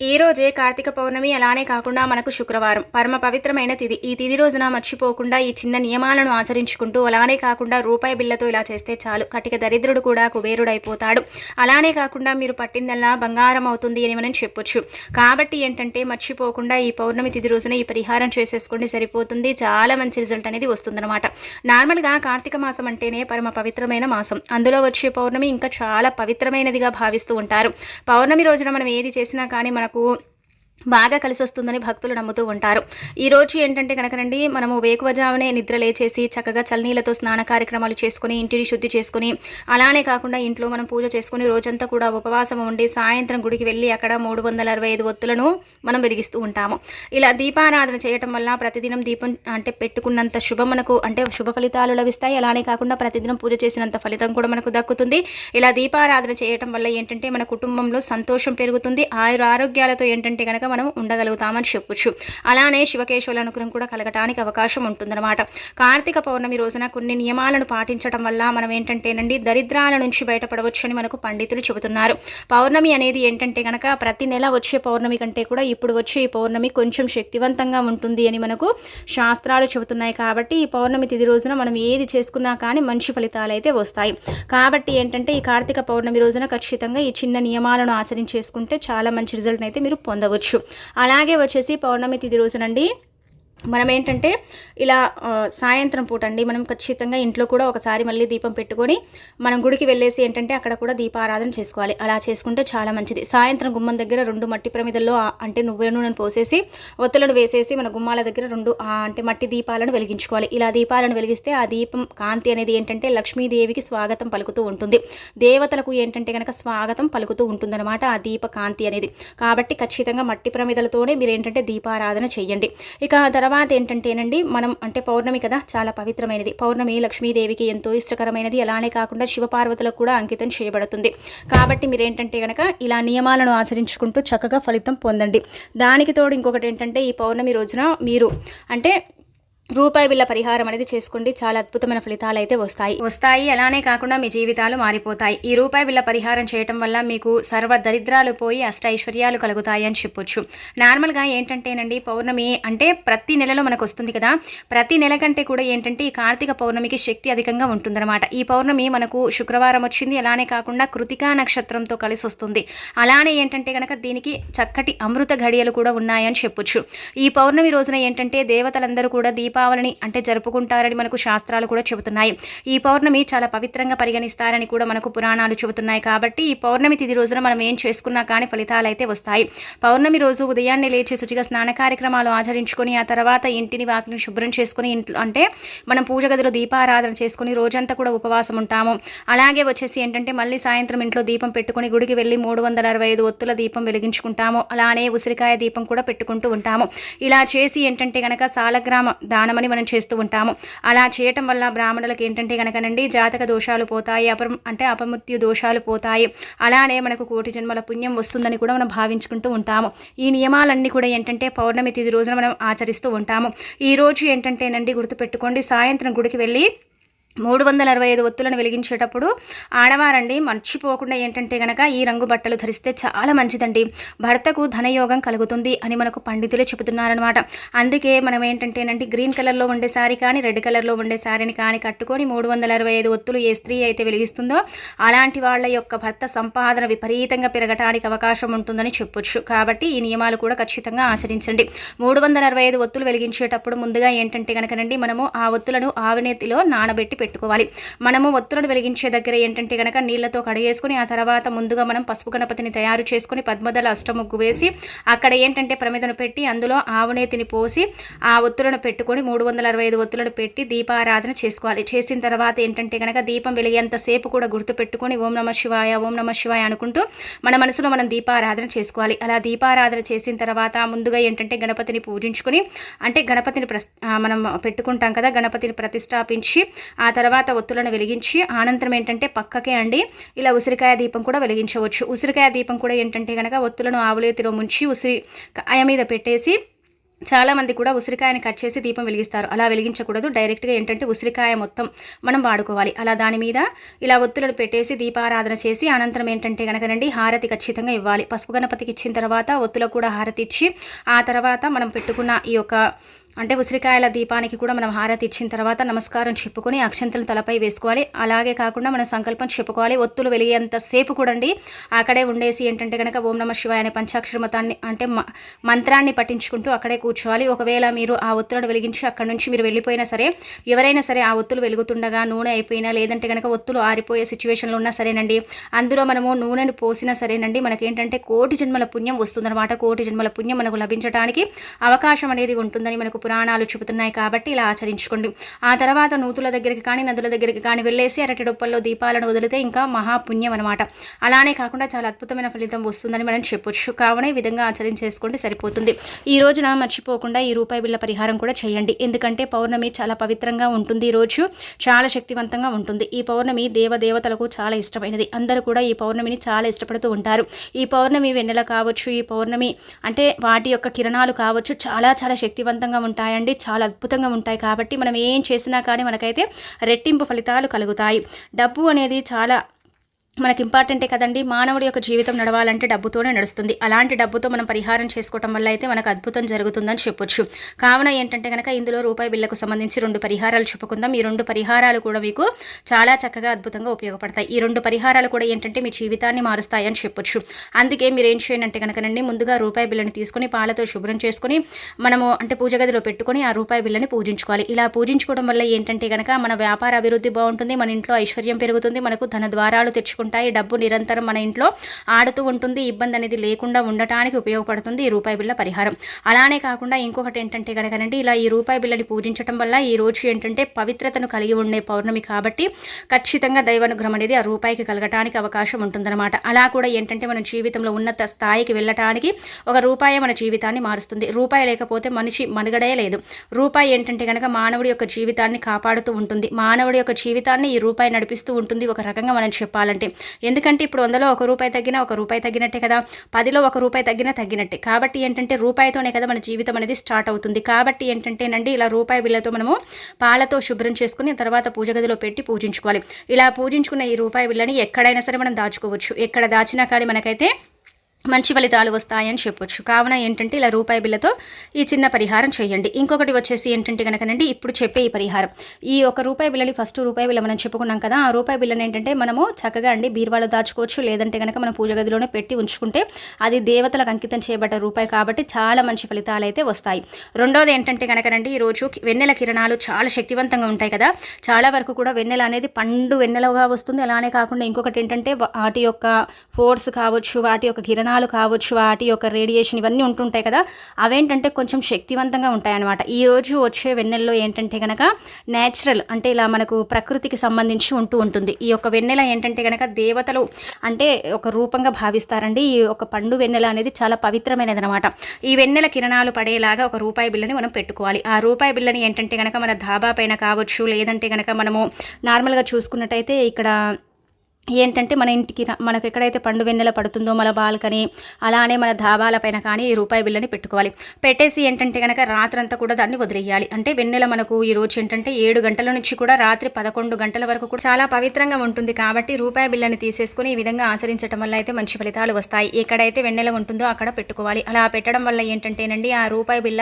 ఈ రోజే కార్తీక పౌర్ణమి. అలానే కాకుండా మనకు శుక్రవారం పరమ పవిత్రమైన తిథి. ఈ తిథి రోజున మర్చిపోకుండా ఈ చిన్న నియమాలను ఆచరించుకుంటూ, అలానే కాకుండా రూపాయి బిళ్ళతో ఇలా చేస్తే చాలు, కటిక దరిద్రుడు కూడా కుబేరుడైపోతాడు. అలానే కాకుండా మీరు పట్టిందల్లా బంగారం అవుతుంది అని మనం చెప్పొచ్చు. కాబట్టి ఏంటంటే మర్చిపోకుండా ఈ పౌర్ణమి తిథి రోజున ఈ పరిహారం చేసేసుకోండి, సరిపోతుంది. చాలా మంచి రిజల్ట్ అనేది వస్తుందన్నమాట. నార్మల్గా కార్తీక మాసం అంటేనే పరమ పవిత్రమైన మాసం. అందులో వచ్చే పౌర్ణమి ఇంకా చాలా పవిత్రమైనదిగా భావిస్తూ ఉంటారు. పౌర్ణమి రోజున మనం ఏది చేసినా కానీ మనకు బాగా కలిసి వస్తుందని భక్తులు నమ్ముతూ ఉంటారు. ఈరోజు ఏంటంటే కనుకనండి, మనము వేకువజామునే నిద్ర లేచేసి చక్కగా చల్లనీళ్ళతో స్నాన కార్యక్రమాలు చేసుకుని ఇంటిని శుద్ధి చేసుకుని, అలానే కాకుండా ఇంట్లో మనం పూజ చేసుకుని రోజంతా కూడా ఉపవాసం ఉండి సాయంత్రం గుడికి వెళ్ళి అక్కడ 365 ఒత్తులను మనం వెలిగిస్తూ ఉంటాము. ఇలా దీపారాధన చేయటం వల్ల ప్రతిదినం దీపం అంటే పెట్టుకున్నంత శుభం మనకు అంటే శుభ ఫలితాలు లభిస్తాయి. అలానే కాకుండా ప్రతిదినం పూజ చేసినంత ఫలితం కూడా మనకు దక్కుతుంది. ఇలా దీపారాధన చేయటం వల్ల ఏంటంటే మన కుటుంబంలో సంతోషం పెరుగుతుంది. ఆరోగ్యాలతో ఏంటంటే కనుక మనం ఉండగలుగుతామని చెప్పొచ్చు. అలానే శివకేశవుల అనుగ్రహం కూడా కలగటానికి అవకాశం ఉంటుందన్నమాట. కార్తీక పౌర్ణమి రోజున కొన్ని నియమాలను పాటించడం వల్ల మనం ఏంటంటేనండి దరిద్రాల నుంచి బయటపడవచ్చు అని మనకు పండితులు చెబుతున్నారు. పౌర్ణమి అనేది ఏంటంటే కనుక ప్రతి నెల వచ్చే పౌర్ణమి కంటే కూడా ఇప్పుడు వచ్చే ఈ పౌర్ణమి కొంచెం శక్తివంతంగా ఉంటుంది అని మనకు శాస్త్రాలు చెబుతున్నాయి. కాబట్టి ఈ పౌర్ణమి తిథి రోజున మనం ఏది చేసుకున్నా కానీ మంచి ఫలితాలు అయితే వస్తాయి. కాబట్టి ఏంటంటే ఈ కార్తీక పౌర్ణమి రోజున ఖచ్చితంగా ఈ చిన్న నియమాలను ఆచరించేసుకుంటే చాలా మంచి రిజల్ట్ అయితే మీరు పొందవచ్చు. అలాగే వచ్చేసి పౌర్ణమి తిథి రోజునండి మనం ఏంటంటే ఇలా సాయంత్రం పూట అండి మనం ఖచ్చితంగా ఇంట్లో కూడా ఒకసారి మళ్ళీ దీపం పెట్టుకొని మనం గుడికి వెళ్ళేసి ఏంటంటే అక్కడ కూడా దీపారాధన చేసుకోవాలి. అలా చేసుకుంటే చాలా మంచిది. సాయంత్రం గుమ్మం దగ్గర 2 మట్టి ప్రమిదల్లో అంటే నువ్వుల నూనెను పోసేసి ఒత్తులను వేసేసి మన గుమ్మాల దగ్గర 2 అంటే మట్టి దీపాలను వెలిగించుకోవాలి. ఇలా దీపాలను వెలిగిస్తే ఆ దీపం కాంతి అనేది ఏంటంటే లక్ష్మీదేవికి స్వాగతం పలుకుతూ ఉంటుంది. దేవతలకు ఏంటంటే కనుక స్వాగతం పలుకుతూ ఉంటుందన్నమాట ఆ దీప కాంతి అనేది. కాబట్టి ఖచ్చితంగా మట్టి ప్రమిదలతోనే మీరు ఏంటంటే దీపారాధన చెయ్యండి. ఇక తర్వాత ఏంటంటేనండి మనం అంటే పౌర్ణమి కదా, చాలా పవిత్రమైనది. పౌర్ణమి లక్ష్మీదేవికి ఎంతో ఇష్టకరమైనది. అలానే కాకుండా శివపార్వతులకు కూడా అంకితం చేయబడుతుంది. కాబట్టి మీరు ఏంటంటే కనుక ఇలా నియమాలను ఆచరించుకుంటూ చక్కగా ఫలితం పొందండి. దానికి తోడు ఇంకొకటి ఏంటంటే ఈ పౌర్ణమి రోజున మీరు అంటే రూపాయి బిళ్ళ పరిహారం అనేది చేసుకోండి. చాలా అద్భుతమైన ఫలితాలు అయితే వస్తాయి. అలానే కాకుండా మీ జీవితాలు మారిపోతాయి. ఈ రూపాయి బిళ్ళ పరిహారం చేయటం వల్ల మీకు సర్వ దరిద్రాలు పోయి అష్టైశ్వర్యాలు కలుగుతాయి అని చెప్పొచ్చు. నార్మల్గా ఏంటంటేనండి పౌర్ణమి అంటే ప్రతి నెలలో మనకు వస్తుంది కదా, ప్రతి నెల కంటే కూడా ఏంటంటే ఈ కార్తీక పౌర్ణమికి శక్తి అధికంగా ఉంటుందన్నమాట. ఈ పౌర్ణమి మనకు శుక్రవారం వచ్చింది. అలానే కాకుండా కృతికా నక్షత్రంతో కలిసి వస్తుంది. అలానే ఏంటంటే కనుక దీనికి చక్కటి అమృత ఘడియలు కూడా ఉన్నాయని చెప్పొచ్చు. ఈ పౌర్ణమి రోజున ఏంటంటే దేవతలందరూ కూడా దీపావళిని అంటే జరుపుకుంటారని మనకు శాస్త్రాలు కూడా చెబుతున్నాయి. ఈ పౌర్ణమి చాలా పవిత్రంగా పరిగణిస్తారని కూడా మనకు పురాణాలు చెబుతున్నాయి. కాబట్టి ఈ పౌర్ణమి తిథి రోజున మనం ఏం చేసుకున్నా కానీ ఫలితాలు అయితే వస్తాయి. పౌర్ణమి రోజు ఉదయాన్నే లేచి శుచిగా స్నాన కార్యక్రమాలు ఆచరించుకొని ఆ తర్వాత ఇంటిని వాకిలిని శుభ్రం చేసుకుని ఇంట్లో అంటే మనం పూజ గదిలో దీపారాధన చేసుకుని రోజంతా కూడా ఉపవాసం ఉంటాము. అలాగే వచ్చేసి ఏంటంటే మళ్ళీ సాయంత్రం ఇంట్లో దీపం పెట్టుకుని గుడికి వెళ్ళి 365 ఒత్తుల దీపం వెలిగించుకుంటాము. అలానే ఉసిరికాయ దీపం కూడా పెట్టుకుంటూ ఉంటాము. ఇలా చేసి ఏంటంటే కనుక సాలగ్రామ దానమని మనం చేస్తూ ఉంటాము. అలా చేయటం వల్ల బ్రాహ్మణులకు ఏంటంటే కనుకనండి జాతక దోషాలు పోతాయి, అపమృత్యు దోషాలు పోతాయి. అలానే మనకు కోటి జన్మల పుణ్యం వస్తుందని కూడా మనం భావించుకుంటూ ఉంటాము. ఈ నియమాలన్నీ కూడా ఏంటంటే పౌర్ణమి తిథి రోజున మనం ఆచరిస్తూ ఉంటాము. ఈ రోజు ఏంటంటేనండి గుర్తుపెట్టుకోండి, సాయంత్రం గుడికి వెళ్ళి 365 ఒత్తులను వెలిగించేటప్పుడు ఆడవారండి మర్చిపోకుండా ఏంటంటే కనుక ఈ రంగు బట్టలు ధరిస్తే చాలా మంచిదండి. భర్తకు ధనయోగం కలుగుతుంది అని మనకు పండితులు చెబుతున్నారనమాట. అందుకే మనం ఏంటంటేనండి గ్రీన్ కలర్లో ఉండే శారీ కానీ రెడ్ కలర్లో ఉండే శారీని కానీ కట్టుకొని 365 ఒత్తులు ఏ స్త్రీ అయితే వెలిగిస్తుందో అలాంటి వాళ్ళ యొక్క భర్త సంపాదన విపరీతంగా పెరగటానికి అవకాశం ఉంటుందని చెప్పొచ్చు. కాబట్టి ఈ నియమాలు కూడా ఖచ్చితంగా ఆచరించండి. 365 ఒత్తులు వెలిగించేటప్పుడు ముందుగా ఏంటంటే కనుకనండి మనము ఆ ఒత్తులను ఆవినేతిలో నానబెట్టి పెట్టుకోవాలి. మనము ఒత్తులను వెలిగించే దగ్గర ఏంటంటే కనుక నీళ్లతో కడిగేసుకుని ఆ తర్వాత ముందుగా మనం పసుపు గణపతిని తయారు చేసుకుని పద్మదళ అష్టముగ్గు వేసి అక్కడ ఏంటంటే ప్రమిదను పెట్టి అందులో ఆవునేతిని పోసి ఆ ఒత్తులను పెట్టుకొని 365 ఒత్తులను పెట్టి దీపారాధన చేసుకోవాలి. చేసిన తర్వాత ఏంటంటే కనుక దీపం వెలిగేంతసేపు కూడా గుర్తు పెట్టుకొని ఓం నమ శివాయ అనుకుంటూ మన మనసులో మనం దీపారాధన చేసుకోవాలి. అలా దీపారాధన చేసిన తర్వాత ముందుగా ఏంటంటే గణపతిని పూజించుకొని అంటే గణపతిని మనం పెట్టుకుంటాం కదా, గణపతిని ప్రతిష్టాపించి ఆ తర్వాత ఒత్తులను వెలిగించి అనంతరం ఏంటంటే పక్కకే అండి ఇలా ఉసిరికాయ దీపం కూడా వెలిగించవచ్చు. ఉసిరికాయ దీపం కూడా ఏంటంటే కనుక ఒత్తులను ఆవులేతిలో ముంచి ఉసిరికాయ మీద పెట్టేసి చాలామంది కూడా ఉసిరికాయని కట్ చేసి దీపం వెలిగిస్తారు. అలా వెలిగించకూడదు. డైరెక్ట్గా ఏంటంటే ఉసిరికాయ మొత్తం మనం వాడుకోవాలి. అలా దాని మీద ఇలా ఒత్తులను పెట్టేసి దీపారాధన చేసి అనంతరం ఏంటంటే కనుకనండి హారతి ఖచ్చితంగా ఇవ్వాలి. పసుపు గణపతికి ఇచ్చిన తర్వాత ఒత్తులకు కూడా హారతి ఇచ్చి ఆ తర్వాత మనం పెట్టుకున్న ఈ యొక్క అంటే ఉసిరికాయల దీపానికి కూడా మనం హారతి ఇచ్చిన తర్వాత నమస్కారం చెప్పుకొని అక్షంతలను తలపై వేసుకోవాలి. అలాగే కాకుండా మనం సంకల్పం చెప్పుకోవాలి. ఒత్తులు వెలిగేంత సేపు కూడా అక్కడే ఉండేసి ఏంటంటే కనుక ఓం నమః శివాయ అనే పంచాక్షర మతాన్ని అంటే మంత్రాన్ని పఠించుకుంటూ అక్కడే కూర్చోవాలి. ఒకవేళ మీరు ఆ ఒత్తులను వెలిగించి అక్కడి నుంచి మీరు వెళ్ళిపోయినా సరే, ఎవరైనా సరే ఆ ఒత్తులు వెలుగుతుండగా నూనె అయిపోయినా లేదంటే కనుక ఒత్తులు ఆరిపోయే సిచ్యువేషన్లో ఉన్నా సరేనండి, అందులో మనము నూనెను పోసినా సరేనండి, మనకేంటంటే కోటి జన్మల పుణ్యం వస్తుందన్నమాట. కోటి జన్మల పుణ్యం మనకు లభించడానికి అవకాశం అనేది ఉంటుందని మనకు పురాణాలు చెబుతున్నాయి. కాబట్టి ఇలా ఆచరించుకోండి. ఆ తర్వాత నూతుల దగ్గరికి కానీ నదుల దగ్గరికి కానీ వెళ్ళేసి అరటి డొప్పల్లో దీపాలను వదిలితే ఇంకా మహాపుణ్యం అనమాట. అలానే కాకుండా చాలా అద్భుతమైన ఫలితం వస్తుందని మనం చెప్పొచ్చు. కావున ఈ విధంగా ఆచరించేసుకోండి, సరిపోతుంది. ఈ రోజున మర్చిపోకుండా ఈ రూపాయి బిళ్ళ పరిహారం కూడా చేయండి. ఎందుకంటే పౌర్ణమి చాలా పవిత్రంగా ఉంటుంది. ఈ రోజు చాలా శక్తివంతంగా ఉంటుంది. ఈ పౌర్ణమి దేవతలకు చాలా ఇష్టమైనది. అందరూ కూడా ఈ పౌర్ణమిని చాలా ఇష్టపడుతూ ఉంటారు. ఈ పౌర్ణమి వెన్నెల కావచ్చు, ఈ పౌర్ణమి అంటే వాటి యొక్క కిరణాలు కావచ్చు, చాలా చాలా శక్తివంతంగా ఉంటాయండి. చాలా అద్భుతంగా ఉంటాయి. కాబట్టి మనం ఏం చేసినా కానీ మనకైతే రెట్టింపు ఫలితాలు కలుగుతాయి. డబ్బు అనేది చాలా మనకి ఇంపార్టెంటే కదండి. మానవుడి యొక్క జీవితం నడవాలంటే డబ్బుతోనే నడుస్తుంది. అలాంటి డబ్బుతో మనం పరిహారం చేసుకోవటం వల్ల అయితే మనకు అద్భుతం జరుగుతుందని చెప్పొచ్చు. కావున ఏంటంటే కనుక ఇందులో రూపాయి బిళ్ళకు సంబంధించి 2 పరిహారాలు చెప్పుకుందాం. ఈ 2 పరిహారాలు కూడా మీకు చాలా చక్కగా అద్భుతంగా ఉపయోగపడతాయి. ఈ 2 పరిహారాలు కూడా ఏంటంటే మీ జీవితాన్ని మారుస్తాయని చెప్పొచ్చు. అందుకే మీరు ఏం చేయండి అంటే కనుకనండి, ముందుగా రూపాయి బిళ్ళని తీసుకొని పాలతో శుభ్రం చేసుకొని మనము అంటే పూజ గదిలో పెట్టుకొని ఆ రూపాయి బిళ్ళని పూజించుకోవాలి. ఇలా పూజించుకోవడం వల్ల ఏంటంటే కనుక మన వ్యాపార అభివృద్ధి బాగుంటుంది, మన ఇంట్లో ఐశ్వర్యం పెరుగుతుంది, మనకు ధన ద్వారాలు తెచ్చుకుంటాయి, డబ్బు నిరంతరం మన ఇంట్లో ఆడుతూ ఉంటుంది, ఇబ్బంది అనేది లేకుండా ఉండటానికి ఉపయోగపడుతుంది ఈ రూపాయి బిళ్ళ పరిహారం. అలానే కాకుండా ఇంకొకటి ఏంటంటే కనుకనండి, ఇలా ఈ రూపాయి బిళ్ళని పూజించడం వల్ల ఈ రోజు ఏంటంటే పవిత్రతను కలిగి ఉండే పౌర్ణమి కాబట్టి ఖచ్చితంగా దైవానుగ్రహం అనేది ఆ రూపాయికి కలగటానికి అవకాశం ఉంటుందన్నమాట. అలా కూడా ఏంటంటే మన జీవితంలో ఉన్నత స్థాయికి వెళ్ళటానికి ఒక రూపాయి మన జీవితాన్ని మారుస్తుంది. రూపాయి లేకపోతే మనిషి మనుగడే లేదు. రూపాయి ఏంటంటే కనుక మానవుడి యొక్క జీవితాన్ని కాపాడుతూ ఉంటుంది. మానవుడి యొక్క జీవితాన్ని ఈ రూపాయి నడిపిస్తూ ఉంటుంది ఒక రకంగా మనం చెప్పాలంటే. ఎందుకంటే ఇప్పుడు 100లో 1 రూపాయి తగ్గినా 1 రూపాయి తగ్గినట్టే కదా, 10లో 1 రూపాయి తగ్గినా తగ్గినట్టే. కాబట్టి ఏంటంటే రూపాయితోనే కదా మన జీవితం అనేది స్టార్ట్ అవుతుంది. కాబట్టి ఏంటంటేనండి ఇలా రూపాయి బిళ్ళతో మనము పాలతో శుభ్రం చేసుకుని తర్వాత పూజ గదిలో పెట్టి పూజించుకోవాలి. ఇలా పూజించుకున్న ఈ రూపాయి బిళ్ళని ఎక్కడైనా సరే మనం దాచుకోవచ్చు. ఎక్కడ దాచినా కానీ మనకైతే మంచి ఫలితాలు వస్తాయని చెప్పొచ్చు. కావున ఏంటంటే ఇలా రూపాయి బిళ్ళతో ఈ చిన్న పరిహారం చేయండి. ఇంకొకటి వచ్చేసి ఏంటంటే కనుకనండి, ఇప్పుడు చెప్పే ఈ పరిహారం, ఈ 1 రూపాయి బిళ్ళని ఫస్ట్ రూపాయి బిళ్ళ మనం చెప్పుకున్నాం కదా, ఆ రూపాయి బిళ్ళని ఏంటంటే మనము చక్కగా అండి బీరువాలో దాచుకోవచ్చు, లేదంటే కనుక మనం పూజ గదిలోనే పెట్టి ఉంచుకుంటే అది దేవతలకు అంకితం చేయబడ్డ రూపాయి కాబట్టి చాలా మంచి ఫలితాలు అయితే వస్తాయి. రెండోది ఏంటంటే కనుకనండి, ఈరోజు వెన్నెల కిరణాలు చాలా శక్తివంతంగా ఉంటాయి కదా, చాలా వరకు కూడా వెన్నెల అనేది పండు వెన్నెలగా వస్తుంది. అలానే కాకుండా ఇంకొకటి ఏంటంటే వాటి యొక్క ఫోర్స్ కావచ్చు, వాటి యొక్క కిరణాలు కావచ్చు, వాటి యొక్క రేడియేషన్ ఇవన్నీ ఉంటుంటాయి కదా, అవేంటంటే కొంచెం శక్తివంతంగా ఉంటాయన్నమాట. ఈ రోజు వచ్చే వెన్నెల్లో ఏంటంటే కనుక నేచురల్ అంటే ఇలా మనకు ప్రకృతికి సంబంధించి ఉంటుంది. ఈ యొక్క వెన్నెల ఏంటంటే కనుక దేవతలు అంటే ఒక రూపంగా భావిస్తారండి. ఈ ఒక పండు వెన్నెల అనేది చాలా పవిత్రమైనది అనమాట. ఈ వెన్నెల కిరణాలు పడేలాగా 1 రూపాయి బిళ్ళని మనం పెట్టుకోవాలి. ఆ రూపాయి బిళ్ళని ఏంటంటే కనుక మన ధాబా పైన కావచ్చు, లేదంటే కనుక మనము నార్మల్గా చూసుకున్నట్టయితే ఇక్కడ ఏంటంటే మన ఇంటికి మనకు ఎక్కడైతే పండు వెన్నెల పడుతుందో మన బాల్కనీ అలానే మన ధాబాల పైన కానీ ఈ రూపాయి బిళ్ళని పెట్టుకోవాలి. పెట్టేసి ఏంటంటే కనుక రాత్రంతా కూడా దాన్ని వదిలేయాలి. అంటే వెన్నెల మనకు ఈ రోజు ఏంటంటే 7 గంటల నుంచి కూడా రాత్రి 11 గంటల వరకు కూడా చాలా పవిత్రంగా ఉంటుంది. కాబట్టి రూపాయి బిళ్ళని తీసేసుకుని ఈ విధంగా ఆచరించడం వల్ల అయితే మంచి ఫలితాలు వస్తాయి. ఎక్కడైతే వెన్నెల ఉంటుందో అక్కడ పెట్టుకోవాలి. అలా పెట్టడం వల్ల ఏంటంటేనండి ఆ రూపాయి బిళ్ళ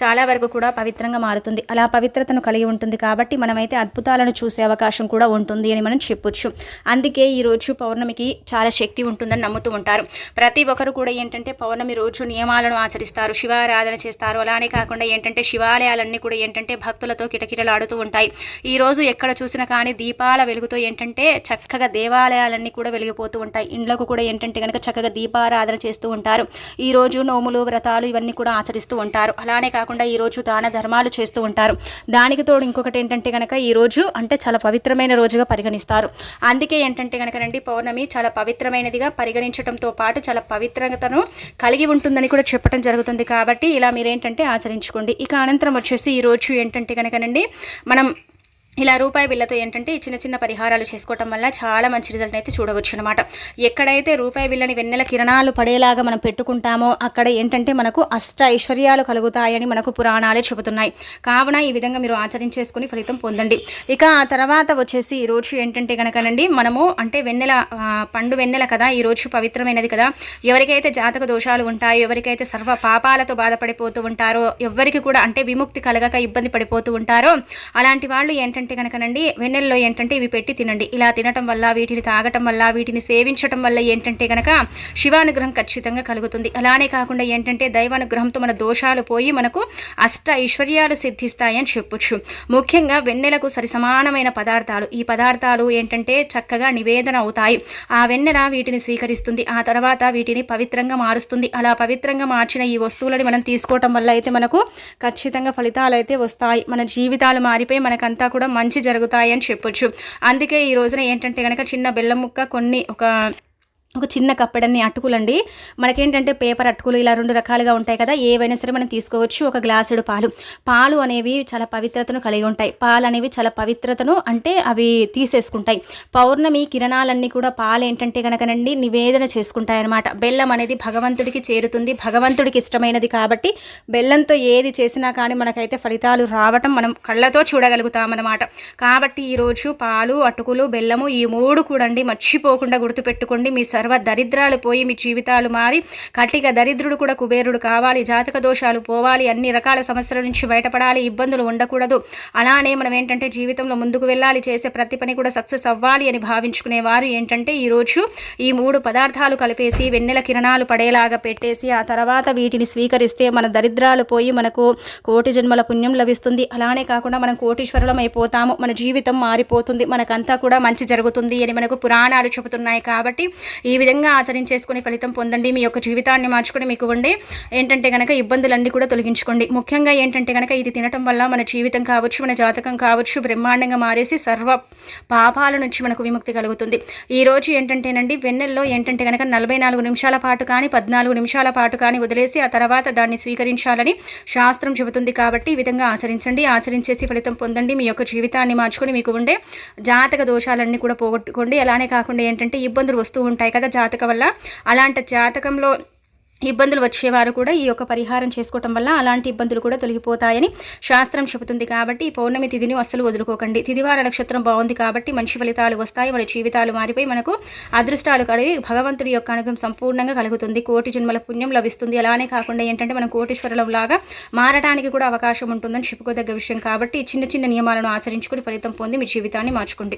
చాలా వరకు కూడా పవిత్రంగా మారుతుంది. అలా పవిత్రతను కలిగి ఉంటుంది కాబట్టి మనమైతే అద్భుతాలను చూసే అవకాశం కూడా ఉంటుంది అని మనం చెప్పొచ్చు. అందుకే ఈ రోజు పౌర్ణమికి చాలా శక్తి ఉంటుందని నమ్ముతూ ఉంటారు. ప్రతి ఒక్కరు కూడా ఏంటంటే పౌర్ణమి రోజు నియమాలను ఆచరిస్తారు, శివారాధన చేస్తారు. అలానే కాకుండా ఏంటంటే శివాలయాలన్నీ కూడా ఏంటంటే భక్తులతో కిటకిటలాడుతూ ఉంటాయి. ఈ రోజు ఎక్కడ చూసినా కానీ దీపాల వెలుగుతో ఏంటంటే చక్కగా దేవాలయాలన్నీ కూడా వెలిగిపోతూ ఉంటాయి. ఇండ్లకు కూడా ఏంటంటే కనుక చక్కగా దీపారాధన చేస్తూ ఉంటారు. ఈ రోజు నోములు వ్రతాలు ఇవన్నీ కూడా ఆచరిస్తూ ఉంటారు. అలానే కాకుండా ఈ రోజు దాన ధర్మాలు చేస్తూ ఉంటారు. దానికి తోడు ఇంకొకటి ఏంటంటే కనుక ఈ రోజు అంటే చాలా పవిత్రమైన రోజుగా పరిగణిస్తారు. అందుకే ఏంటంటే కనుకనండి పౌర్ణమి చాలా పవిత్రమైనదిగా పరిగణించడంతో పాటు చాలా పవిత్రతను కలిగి ఉంటుందని కూడా చెప్పడం జరుగుతుంది. కాబట్టి ఇలా మీరేంటంటే ఆచరించుకోండి. ఇక అనంతరం వచ్చేసి ఈ రోజు ఏంటంటే కనుకనండి మనం ఇలా రూపాయి బిళ్ళతో ఏంటంటే ఈ చిన్న చిన్న పరిహారాలు చేసుకోవటం వల్ల చాలా మంచి రిజల్ట్ అయితే చూడవచ్చు అనమాట. ఎక్కడైతే రూపాయి బిళ్ళని వెన్నెల కిరణాలు పడేలాగా మనం పెట్టుకుంటామో అక్కడ ఏంటంటే మనకు అష్ట ఐశ్వర్యాలు కలుగుతాయని మనకు పురాణాలే చెబుతున్నాయి. కావున ఈ విధంగా మీరు ఆచరించేసుకుని ఫలితం పొందండి. ఇక ఆ తర్వాత వచ్చేసి ఈరోజు ఏంటంటే కనుకనండి మనము అంటే వెన్నెల పండు వెన్నెల కదా, ఈరోజు పవిత్రమైనది కదా. ఎవరికైతే జాతక దోషాలు ఉంటాయో, ఎవరికైతే సర్వ పాపాలతో బాధపడిపోతూ ఉంటారో, ఎవరికి కూడా అంటే విముక్తి కలగక ఇబ్బంది పడిపోతూ ఉంటారో అలాంటి వాళ్ళు ఏంటంటే కనుకనండి వెన్నెల్లో ఏంటంటే ఇవి పెట్టి తినండి. ఇలా తినటం వల్ల, వీటిని తాగటం వల్ల, వీటిని సేవించటం వల్ల ఏంటంటే కనుక శివానుగ్రహం ఖచ్చితంగా కలుగుతుంది. అలానే కాకుండా ఏంటంటే దైవానుగ్రహంతో మన దోషాలు పోయి మనకు అష్ట ఐశ్వర్యాలు సిద్ధిస్తాయని చెప్పొచ్చు. ముఖ్యంగా వెన్నెలకు సరిసమానమైన పదార్థాలు, ఈ పదార్థాలు ఏంటంటే చక్కగా నివేదన అవుతాయి. ఆ వెన్నెల వీటిని స్వీకరిస్తుంది, ఆ తర్వాత వీటిని పవిత్రంగా మారుస్తుంది. అలా పవిత్రంగా మార్చిన ఈ వస్తువులని మనం తీసుకోవటం వల్ల అయితే మనకు ఖచ్చితంగా ఫలితాలు అయితే వస్తాయి. మన జీవితాలు మారిపోయి మనకంతా కూడా మంచి జరుగుతాయి అని చెప్పొచ్చు. అందుకే ఈ రోజున ఏంటంటే కనుక చిన్న బెల్లం ముక్క కొన్ని ఒక చిన్న కప్పెడన్ని అటుకులండి, మనకేంటంటే పేపర్ అటుకులు ఇలా 2 రకాలుగా ఉంటాయి కదా, ఏవైనా సరే మనం తీసుకోవచ్చు. ఒక గ్లాసుడు పాలు అనేవి చాలా పవిత్రతను కలిగి ఉంటాయి. పాలు అనేవి చాలా పవిత్రతను అంటే అవి తీసేసుకుంటాయి. పౌర్ణమి కిరణాలన్నీ కూడా పాలు ఏంటంటే కనుకనండి నివేదన చేసుకుంటాయి అన్నమాట. బెల్లం అనేది భగవంతుడికి చేరుతుంది, భగవంతుడికి ఇష్టమైనది కాబట్టి బెల్లంతో ఏది చేసినా కానీ మనకైతే ఫలితాలు రావటం మనం కళ్ళతో చూడగలుగుతామన్నమాట. కాబట్టి ఈరోజు పాలు, అటుకులు, బెల్లము ఈ 3 కూడా అండి మర్చిపోకుండా గుర్తుపెట్టుకోండి. మీ సర్వ దరిద్రాలు పోయి మీ జీవితాలు మారి కటిక దరిద్రుడు కూడా కుబేరుడు కావాలి, జాతక దోషాలు పోవాలి, అన్ని రకాల సమస్యల నుంచి బయటపడాలి, ఇబ్బందులు ఉండకూడదు. అలానే మనం ఏంటంటే జీవితంలో ముందుకు వెళ్ళాలి, చేసే ప్రతి పని కూడా సక్సెస్ అవ్వాలి అని భావించుకునేవారు ఏంటంటే ఈరోజు ఈ 3 పదార్థాలు కలిపేసి వెన్నెల కిరణాలు పడేలాగా పెట్టేసి ఆ తర్వాత వీటిని స్వీకరిస్తే మన దరిద్రాలు పోయి మనకు కోటి జన్మల పుణ్యం లభిస్తుంది. అలానే కాకుండా మనం కోటీశ్వరులం అయిపోతాము, మన జీవితం మారిపోతుంది, మనకంతా కూడా మంచి జరుగుతుంది అని మనకు పురాణాలు చెబుతున్నాయి. కాబట్టి ఈ విధంగా ఆచరించేసుకుని ఫలితం పొందండి. మీ యొక్క జీవితాన్ని మార్చుకుని మీకు ఉండే ఏంటంటే కనుక ఇబ్బందులన్నీ కూడా తొలగించుకోండి. ముఖ్యంగా ఏంటంటే కనుక ఇది తినటం వల్ల మన జీవితం కావచ్చు, మన జాతకం కావచ్చు బ్రహ్మాండంగా మారేసి సర్వ పాపాల నుంచి మనకు విముక్తి కలుగుతుంది. ఈ రోజు ఏంటంటేనండి వెన్నెల్లో ఏంటంటే కనుక 44 నిమిషాల పాటు కానీ 14 నిమిషాల పాటు కానీ వదిలేసి ఆ తర్వాత దాన్ని స్వీకరించాలని శాస్త్రం చెబుతుంది. కాబట్టి ఈ విధంగా ఆచరించండి, ఆచరించేసి ఫలితం పొందండి. మీ యొక్క జీవితాన్ని మార్చుకొని మీకు ఉండే జాతక దోషాలన్నీ కూడా పోగొట్టుకోండి. అలానే కాకుండా ఏంటంటే ఇబ్బందులు వస్తూ ఉంటాయి కదా జాతకం వల్ల, అలాంటి జాతకంలో ఇబ్బందులు వచ్చేవారు కూడా ఈ యొక్క పరిహారం చేసుకోవటం వల్ల అలాంటి ఇబ్బందులు కూడా తొలగిపోతాయని శాస్త్రం చెబుతుంది. కాబట్టి ఈ పౌర్ణమి తిథిని అస్సలు వదులుకోకండి. తిథివార నక్షత్రం బాగుంది కాబట్టి మంచి ఫలితాలు వస్తాయి, మన జీవితాలు మారిపోయి మనకు అదృష్టాలు కలిగి భగవంతుడి యొక్క అనుగ్రహం సంపూర్ణంగా కలుగుతుంది, కోటి జన్మల పుణ్యం లభిస్తుంది. అలానే కాకుండా ఏంటంటే మనం కోటీశ్వరులం లాగా మారడానికి కూడా అవకాశం ఉంటుందని చెప్పుకోదగ్గ విషయం. కాబట్టి చిన్న చిన్న నియమాలను ఆచరించుకుని ఫలితం పొంది మీ జీవితాన్ని మార్చుకోండి.